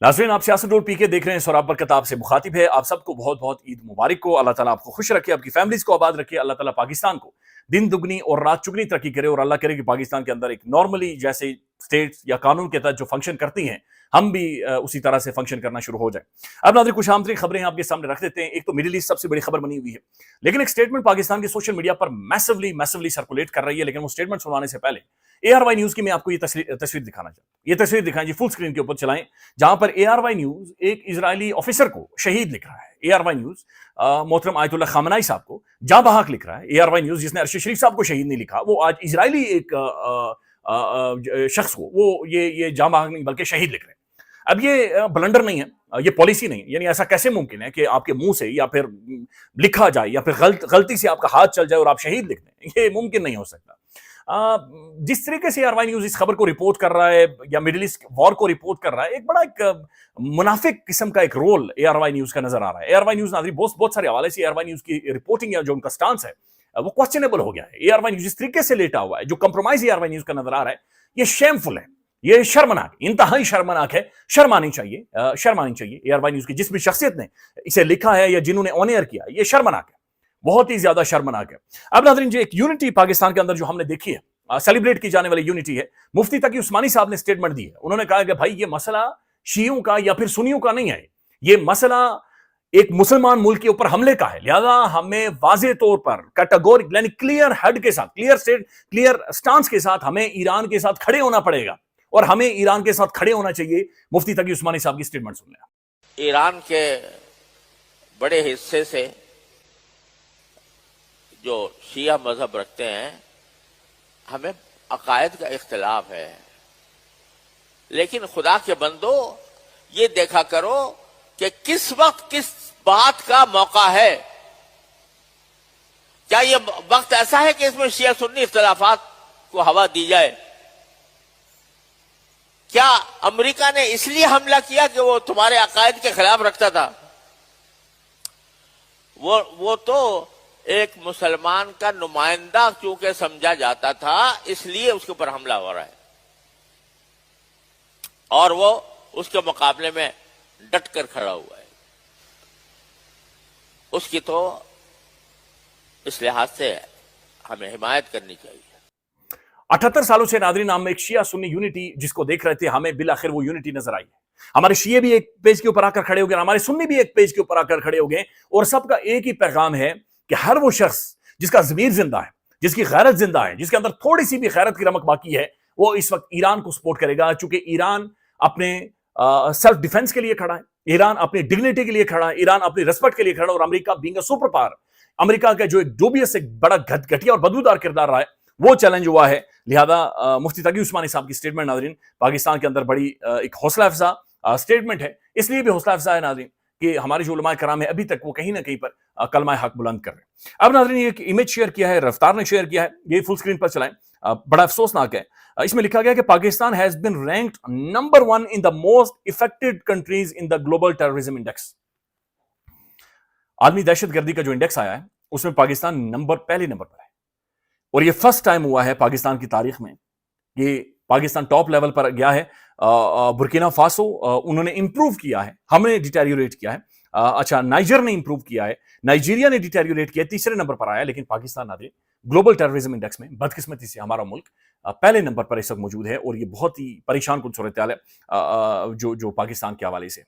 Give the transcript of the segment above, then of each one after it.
नाज़रीन, आप सियासत डॉट पी के देख रहे हैं। सौराब बरकत आपसे मुखातिब है। आप सबको बहुत बहुत ईद मुबारक को। अल्लाह ताला आपको खुश रखे, आपकी फैमिलीज को आबाद रखे। अल्लाह ताला पाकिस्तान को दिन दुगनी और रात चुगनी तरक्की करे और अल्लाह करे कि पाकिस्तान के अंदर एक नॉर्मली जैसे स्टेट्स या कानून के तहत जो फंक्शन करती हैं हम भी उसी तरह से फंक्शन करना शुरू हो जाए। अब नाज़रीन, कुछ आमतरीन खबरें आपके सामने रख देते हैं। एक तो मिडिल ईस्ट सबसे बड़ी खबर बनी हुई है, लेकिन एक स्टेटमेंट पाकिस्तान के सोशल मीडिया पर मैसिवली सर्कुलेट कर रही है। लेकिन वो स्टेटमेंट सुनवाने से पहले ARY न्यूज की मैं आपको ये तस्वीर दिखाना चाहता हूं। ये तस्वीर दिखाएं जी, फुल स्क्रीन के ऊपर चलाएं, जहां पर ARY न्यूज एक इजरायली ऑफिसर को शहीद लिख रहा है। ARY न्यूज मोहतरम आयतुल्लाह खामनाई साहब को जाँ बहक लिख रहा है। ARY न्यूज जिसने अरशद शरीफ साहब को शहीद नहीं लिखा, वो आज इजरायली एक शख्स को वो ये जाँ बहक नहीं बल्कि शहीद लिख रहे हैं। अब ये ब्लंडर नहीं है, ये पॉलिसी नहीं है। यानी ऐसा कैसे मुमकिन है कि आपके मुंह से या फिर लिखा जाए या फिर गलती से आपका हाथ चल जाए और आप शहीद लिख दें? ये मुमकिन नहीं हो सकता। जिस तरीके से ARY न्यूज इस खबर को रिपोर्ट कर रहा है या मिडिल ईस्ट वॉर को रिपोर्ट कर रहा है, एक बड़ा एक मुनाफिक किस्म का एक रोल ARY न्यूज का नजर आ रहा है। ARY न्यूज नाज़रीन बहुत सारे हवाले से ARY न्यूज की रिपोर्टिंग या जो उनका स्टांस है वो क्वेश्चनेबल हो गया है। ARY न्यूज इस तरीके से लेटा हुआ है, जो कंप्रोमाइज ARY न्यूज का नजर आ रहा है, ये शेमफुल है, ये शर्मनाक, इंतहाई शर्मनाक है। शर्म आनी चाहिए ARY न्यूज की जिस भी शख्सियत ने इसे लिखा है या जिन्होंने ऑन एयर किया, ये शर्मनाक है, बहुत ही ज्यादा शर्मनाक है। अब नाज़रीन, जो एक यूनिटी पाकिस्तान के अंदर जो हमने देखी है, सेलिब्रेट की जाने वाली यूनिटी है, मुफ्ती तकी उस्मानी साहब ने स्टेटमेंट दी है। उन्होंने कहा कि भाई ये मसला शियों का या फिर सुन्नियों का नहीं है, ये मसला एक मुसलमान मुल्क के ऊपर हमले का है। लिहाजा हमें वाज़े तौर पर कैटेगोरिक यानी क्लियर हेड के साथ, क्लियर स्टांस के साथ हमें ईरान के साथ खड़े होना पड़ेगा और हमें ईरान के साथ खड़े होना चाहिए। मुफ्ती तकी उस्मानी साहब की स्टेटमेंट सुन लें। ईरान के बड़े हिस्से से जो शिया मजहब रखते हैं, हमें अकायद का इख्तिलाफ है, लेकिन खुदा के बंदो ये देखा करो कि किस वक्त किस बात का मौका है। क्या ये वक्त ऐसा है कि इसमें शिया सुन्नी इख्तिलाफात को हवा दी जाए? क्या अमेरिका ने इसलिए हमला किया कि वो तुम्हारे अकायद के खिलाफ रखता था? वो तो एक मुसलमान का नुमाइंदा चूंकि समझा जाता था, इसलिए उसके ऊपर हमला हो रहा है और वो उसके मुकाबले में डट कर खड़ा हुआ है। उसकी तो इस लिहाज से हमें हिमायत करनी चाहिए। 78 सालों से नाज़रीन हम एक शिया सुन्नी यूनिटी जिसको देख रहे थे, हमें बिलाखिर वो यूनिटी नजर आई है। हमारे शिये भी एक पेज के ऊपर आकर खड़े हो गए, हमारे सुन्नी भी एक पेज के ऊपर आकर खड़े हो गए, और सबका एक ही पैगाम है कि हर वो शख्स जिसका ज़मीर जिंदा है, जिसकी गैरत जिंदा है, जिसके अंदर थोड़ी सी भी गैरत की रमक बाकी है, वो इस वक्त ईरान को सपोर्ट करेगा। चूंकि ईरान अपने सेल्फ डिफेंस के लिए खड़ा है, ईरान अपनी डिग्निटी के लिए खड़ा है, ईरान अपनी रिस्पेक्ट के लिए खड़ा है, और America being a super power, America का जो एक डूबियस एक बड़ा घटिया और बदबूदार किरदार रहा है, वो चैलेंज हुआ है। लिहाजा मुफ्ती तकी उस्मानी साहब की स्टेटमेंट नाज़रीन पाकिस्तान के अंदर बड़ी एक हौसला अफजा स्टेटमेंट है। इसलिए भी हौसला अफजा है नाज़रीन कि हमारे जो उलमाए कराम है अभी तक वो कहीं ना कहीं पर कलमा हक बुलंद कर रहे हैं। अब नाज़रीन, ये एक इमेज शेयर किया है, रफ्तार ने शेयर किया है, ये फुल स्क्रीन पर चलाएं। बड़ा अफसोसनाक है, इसमें लिखा गया कि Pakistan has been ranked number 1 in the most affected countries in the global terrorism index. आदमी दहशतगर्दी का जो इंडेक्स आया है उसमें पाकिस्तान पहले नंबर पर है, और ये फर्स्ट टाइम हुआ है पाकिस्तान की तारीख में ये पाकिस्तान टॉप लेवल पर गया है। बुर्किना फासो उन्होंने इंप्रूव किया है, हमने डिटेरियोरेट किया है। अच्छा, नाइजर ने इंप्रूव किया है, नाइजीरिया ने डिटेरियोरेट किया, तीसरे नंबर पर आया, लेकिन पाकिस्तान नाज़रीन ग्लोबल टेररिज्म इंडेक्स में बदकिस्मती से हमारा मुल्क पहले नंबर पर इस वक्त मौजूद है, और ये बहुत ही परेशान कुन सूरत हाल है जो पाकिस्तान के हवाले से।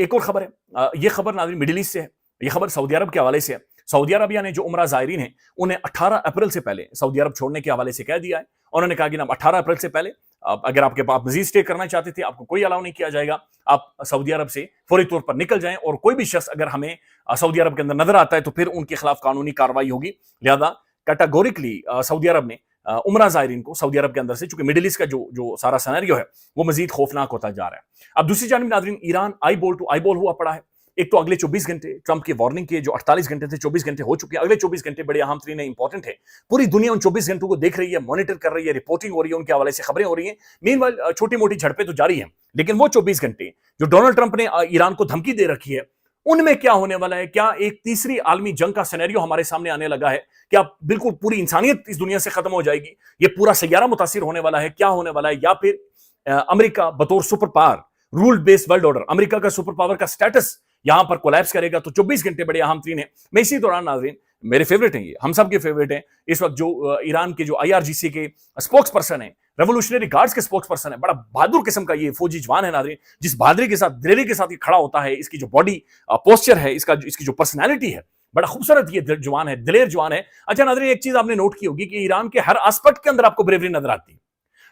एक और खबर है, ये खबर नाज़रीन मिडिल ईस्ट से है, ये खबर सऊदी अरब के हवाले से है। सऊदी अरबिया ने जो उमरा ज़ायरीन है उन्हें 18 अप्रैल से पहले सऊदी अरब छोड़ने के हवाले से कह दिया है। उन्होंने कहा कि 18 अप्रैल से पहले अगर आपके पास मजीद स्टे करना चाहते थे, आपको कोई अलाउ नहीं किया जाएगा, आप सऊदी अरब से फौरी तौर पर निकल जाएं, और कोई भी शख्स अगर हमें सऊदी अरब के अंदर नजर आता है तो फिर उनके खिलाफ कानूनी कार्रवाई होगी। लिहाजा कैटेगोरिकली सऊदी अरब ने उमरा ज़ायरीन को सऊदी अरब के अंदर से, चूंकि मिडिल ईस्ट का जो सारा सिनेरियो है वो मजीद खौफनाक होता जा रहा है। अब दूसरी जानिब नाज़रीन, Iran eye ball to eye ball हुआ पड़ा है। एक तो अगले 24 घंटे ट्रंप की वार्निंग के जो 48 घंटे थे 24 घंटे हो चुके हैं, अगले 24 घंटे बड़े अहम तरीन इंपॉर्टेंट है। पूरी दुनिया उन 24 घंटों को देख रही है, मॉनिटर कर रही है, रिपोर्टिंग हो रही है, उनके हवाले से खबरें हो रही हैं। मीनवाइल छोटी मोटी झड़पें तो जारी हैं, लेकिन वो 24 घंटे जो डोनाल्ड ट्रंप ने ईरान को धमकी दे रखी है, उनमें क्या होने वाला है? क्या एक तीसरी आलमी जंग का सिनेरियो हमारे सामने आने लगा है? क्या बिल्कुल पूरी इंसानियत इस दुनिया से खत्म हो जाएगी? ये पूरा सैयारा मुतासिर होने वाला है? क्या होने वाला है? या फिर अमेरिका बतौर super power rule based world order, America का सुपर पावर का स्टेटस यहां पर कोलैप्स करेगा तो 24 घंटे बड़े अहम तरीन है। मैं इसी दौरान नाज़रीन, मेरे फेवरेट हैं, ये हम सब के फेवरेट हैं इस वक्त, जो ईरान के जो IRGC के स्पोक्स पर्सन है, रेवोल्यूशनरी गार्ड्स के स्पोक्स पर्सन है, बड़ा बहादुर किस्म का ये फौजी जवान है नाज़रीन, जिस बहादुरी के साथ, दिलेरी के साथ ये खड़ा होता है, इसकी जो बॉडी पोस्चर है, इसकी जो पर्सनैलिटी है, बड़ा खूबसूरत ये जवान है, दिलेर जवान है। अच्छा नाज़रीन, एक चीज आपने नोट की होगी कि ईरान के हर एस्पेक्ट के अंदर आपको ब्रेवरी नजर आती है।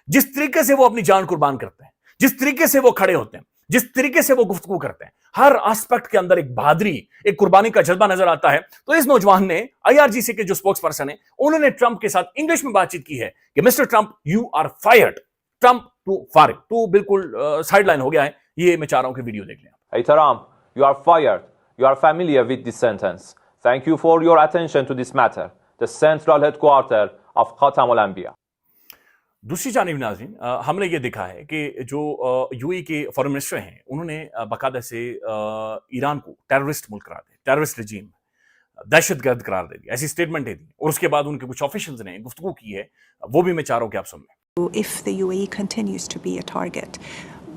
जिस तरीके से वो अपनी जान कुर्बान करते हैं, जिस तरीके से वो खड़े होते हैं, जिस तरीके से वो गुफ्तगू करते हैं, हर एस्पेक्ट के अंदर एक बहादुरी, एक कुर्बानी का जज्बा नजर आता है। तो इस नौजवान ने, IRGC के जो स्पोक्स पर्सन है, उन्होंने ट्रंप के साथ इंग्लिश में बातचीत की है कि mister Trump, you are fired. Trump टू फारिग, तो बिल्कुल साइडलाइन हो गया है। ये मैं चाह रहा हूं कि वीडियो देख लें। Hey Trump, you are fired. You are familiar with this sentence. Thank you for your attention to this matter. The central headquarters of Khatam al-Anbiya. दूसरी जानिब नाज़रीन, हमने ये देखा है कि जो UAE के फॉरेन मिनिस्टर हैं, उन्होंने बाकायदा से ईरान को टेररिस्ट मुल्क करार दिया, टेररिस्ट रजीम, दहशतगर्द करार दे दिया, ऐसी स्टेटमेंट दे दी। और उसके बाद उनके कुछ ऑफिशियल्स ने गुफ्तगू की है, वो भी मैं चाह रहा हूं कि आप सुन लें। If the UAE continues to be a target,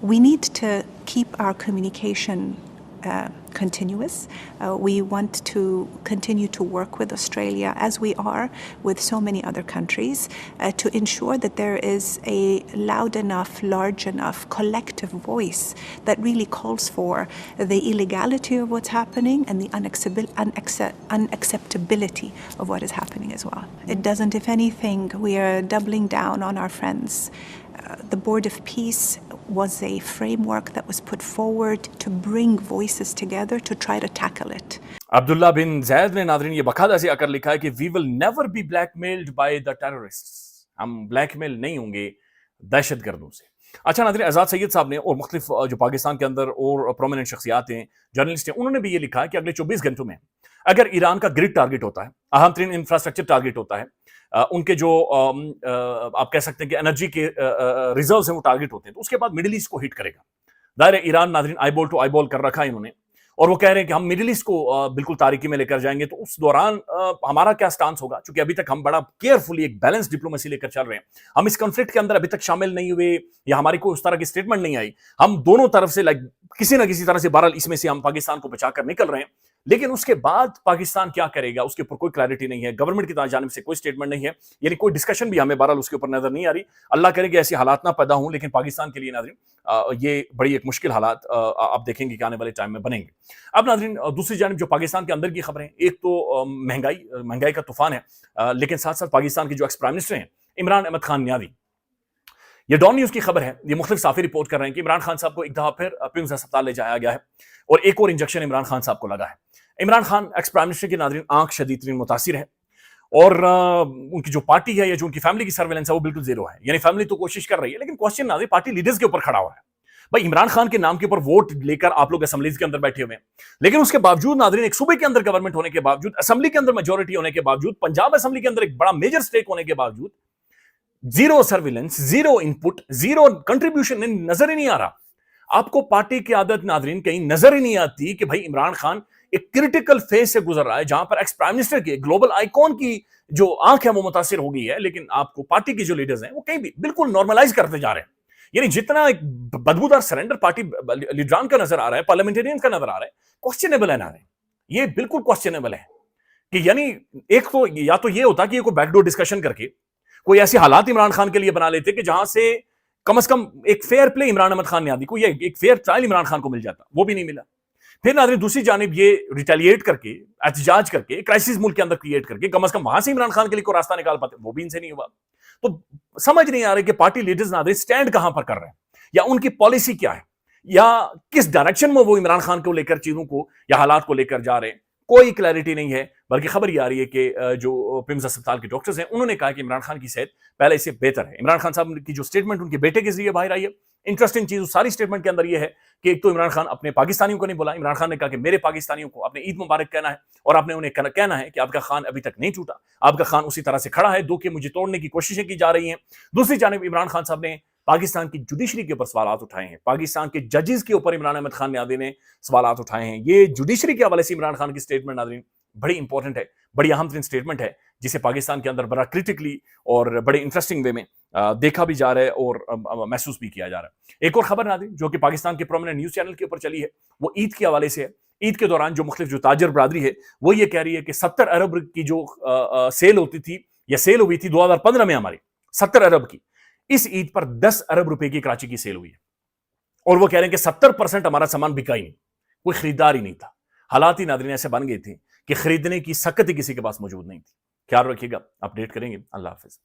we need to keep our communication continuous. We want to continue to work with Australia, as we are with so many other countries, to ensure that there is a loud enough, large enough collective voice that really calls for the illegality of what's happening and the unacceptability of what is happening as well. It doesn't, if anything, we are doubling down on our friends. The Board of Peace was a framework that was put forward to bring voices together to try to tackle it. Abdullah बिन ज़ैद ने नाज़रीन ये बाकायदा से आकर लिखा है कि we will never be blackmailed by the terrorists. हम ब्लैकमेल नहीं होंगे दहशतगर्दों से। अच्छा नाज़रीन, आज़ाद सैयद साहब ने और मुख्तलिफ जो पाकिस्तान के अंदर और प्रोमिनेंट शख्सियात हैं, जर्नलिस्ट हैं, उन्होंने भी ये लिखा है कि अगले 24 घंटों में अगर ईरान का ग्रिड टारगेट होता है, अहम तरीन इंफ्रास्ट्रक्चर टारगेट होता है, उनके जो आप कह सकते हैं कि एनर्जी के रिजर्व्स हैं वो टारगेट होते हैं, तो उसके बाद मिडिल ईस्ट को हिट करेगा। दायरे ईरान नाज़रीन आईबॉल टू आईबॉल कर रखा है इन्होंने, और वो कह रहे हैं कि हम मिडिल ईस्ट को बिल्कुल तारीकी में लेकर जाएंगे। तो उस दौरान हमारा क्या स्टांस होगा, क्योंकि अभी तक हम बड़ा केयरफुली एक बैलेंस डिप्लोमेसी लेकर चल रहे हैं, हम इस कॉन्फ्लिक्ट के अंदर अभी तक शामिल नहीं हुए, या हमारी कोई उस तरह की स्टेटमेंट नहीं आई। हम दोनों तरफ से किसी ना किसी तरह से बहरहाल इसमें से हम पाकिस्तान को बचाकर निकल रहे हैं, लेकिन उसके बाद पाकिस्तान क्या करेगा उसके ऊपर कोई क्लैरिटी नहीं है, गवर्नमेंट की जानिब से कोई स्टेटमेंट नहीं है, यानी कोई डिस्कशन भी हमें बहरहाल उसके ऊपर नजर नहीं आ रही। अल्लाह करे कि ऐसे हालात ना पैदा हों, लेकिन पाकिस्तान के लिए नाज़रीन ये बड़ी एक मुश्किल हालात आप देखेंगे कि आने वाले टाइम में बनेंगे। अब नाज़रीन, दूसरी जानिब जो पाकिस्तान के अंदर की खबरें, एक तो महंगाई का तूफान है, लेकिन साथ साथ पाकिस्तान के जो एक्स प्राइम मिनिस्टर हैं इमरान अहमद खान न्यादी, ये डॉन न्यूज की खबर है, ये मुख्तलिफ साफी रिपोर्ट कर रहे हैं कि इमरान खान साहब को एक दफा फिर पिम्स अस्पताल ले जाया गया है और एक और इंजेक्शन इमरान खान साहब को लगा है। Imran Khan ex prime minister की नाज़रीन आंख शदीद तरीन मुतासिर है, और उनकी जो पार्टी है या जो उनकी फैमिली की सर्वेलेंस है वो बिल्कुल जीरो है, यानी फैमिली तो कोशिश कर रही है, लेकिन क्वेश्चन नाज़रीन पार्टी लीडर्स के ऊपर खड़ा हुआ है। भाई इमरान खान के नाम के ऊपर वोट लेकर आप लोग असेंबलीज के अंदर बैठे हुए हैं, लेकिन उसके बावजूद नाज़रीन एक सूबे के अंदर गवर्नमेंट होने के बावजूद, असेंबली के अंदर मेजोरिटी होने के बावजूद, पंजाब असेंबली के अंदर एक बड़ा मेजर स्टेक होने के बावजूद zero surveillance, zero input, zero contribution नजर ही नहीं आ रहा। आपको पार्टी की आदत नाज़रीन कहीं नजर ही नहीं आती कि भाई इमरान खान एक क्रिटिकल फेज से गुजर रहा है, जहां पर एक्स प्राइम मिनिस्टर की, ग्लोबल आइकॉन की जो आंख है वो मुतासिर हो गई है, लेकिन आपको पार्टी के जो लीडर्स हैं वो कहीं भी बिल्कुल नॉर्मलाइज करते जा रहे हैं। यानी जितना एक बदबूदार सरेंडर पार्टी लीडरान का नजर आ रहा है, पार्लियामेंटेरियन का नजर आ रहा है, क्वेश्चनेबल है नाज़रीन, ये बिल्कुल क्वेश्चनेबल है कि यानी एक तो या तो ये होता कि ये कोई बैकडोर डिस्कशन करके कोई ऐसे हालात इमरान खान के लिए बना लेते कि जहां से कम एक फेयर प्ले इमरान अहमद खान न्यादी को, ये एक फेयर ट्रायल इमरान खान को मिल जाता, वो भी नहीं मिला। फिर नाज़रीन दूसरी जानिब ये रिटेलिएट करके, एहतजाज करके, क्राइसिस मुल्क के अंदर क्रिएट करके कम से कम वहां से इमरान खान के लिए कोई रास्ता निकाल पाते, वो भी इनसे नहीं हुआ। तो समझ नहीं आ रहा कि पार्टी लीडर्स नाज़रीन स्टैंड कहां पर कर रहे हैं, या उनकी पॉलिसी क्या है, या किस डायरेक्शन में वो इमरान खान को लेकर चीजों को या हालात को लेकर जा रहे हैं, कोई क्लैरिटी नहीं है। बल्कि खबर ये आ रही है कि जो पिम्स अस्पताल के डॉक्टर्स हैं उन्होंने कहा कि इमरान खान की सेहत पहले से बेहतर है। इमरान खान साहब की जो स्टेटमेंट उनके बेटे के जरिए बाहर आई है, इंटरेस्टिंग चीज उस सारी स्टेटमेंट के अंदर ये है कि एक तो इमरान खान अपने पाकिस्तानियों को नहीं बोला, इमरान खान ने कहा कि मेरे पाकिस्तानियों को अपने ईद मुबारक कहना है, और आपने उन्हें कहना है कि आपका खान अभी तक नहीं टूटा, आपका खान उसी तरह से खड़ा है, दो के मुझे तोड़ने की कोशिशें की जा रही हैं। दूसरी जानिब इमरान खान साहब ने पाकिस्तान की जुडिशरी के ऊपर सवाल उठाए हैं, पाकिस्तान के जजेस के ऊपर इमरान अहमद खान न्यादी ने सवाल उठाए हैं। ये जुडिशरी के हवाले से इमरान खान की स्टेटमेंट नाज़रीन बड़ी इंपॉर्टेंट है, बड़ी अहम तरीन स्टेटमेंट है, जिसे पाकिस्तान के अंदर बड़ा क्रिटिकली और बड़े इंटरेस्टिंग वे में دیکھا بھی جا رہا ہے اور محسوس بھی کیا جا رہا ہے. ایک اور خبر ناظرین جو کہ پاکستان کے پرومیننٹ نیوز چینل کے اوپر چلی ہے وہ عید کے حوالے سے ہے. عید کے دوران جو مختلف جو تاجر برادری ہے وہ یہ کہہ رہی ہے کہ 70 ارب کی جو سیل ہوتی تھی یا سیل ہوئی تھی 2015 میں ہماری 70 ارب کی, اس عید پر 10 ارب روپے کی کراچی کی سیل ہوئی ہے, اور وہ کہہ رہے ہیں کہ 70% ہمارا سامان بکا ہی نہیں, کوئی خریدار ہی نہیں تھا. حالات ہی ناظرین ایسے بن گئے تھے کہ خریدنے کی سکت ہی کسی کے پاس موجود نہیں تھی. خیال رکھیے گا, اپڈیٹ کریں گے. اللہ حافظ.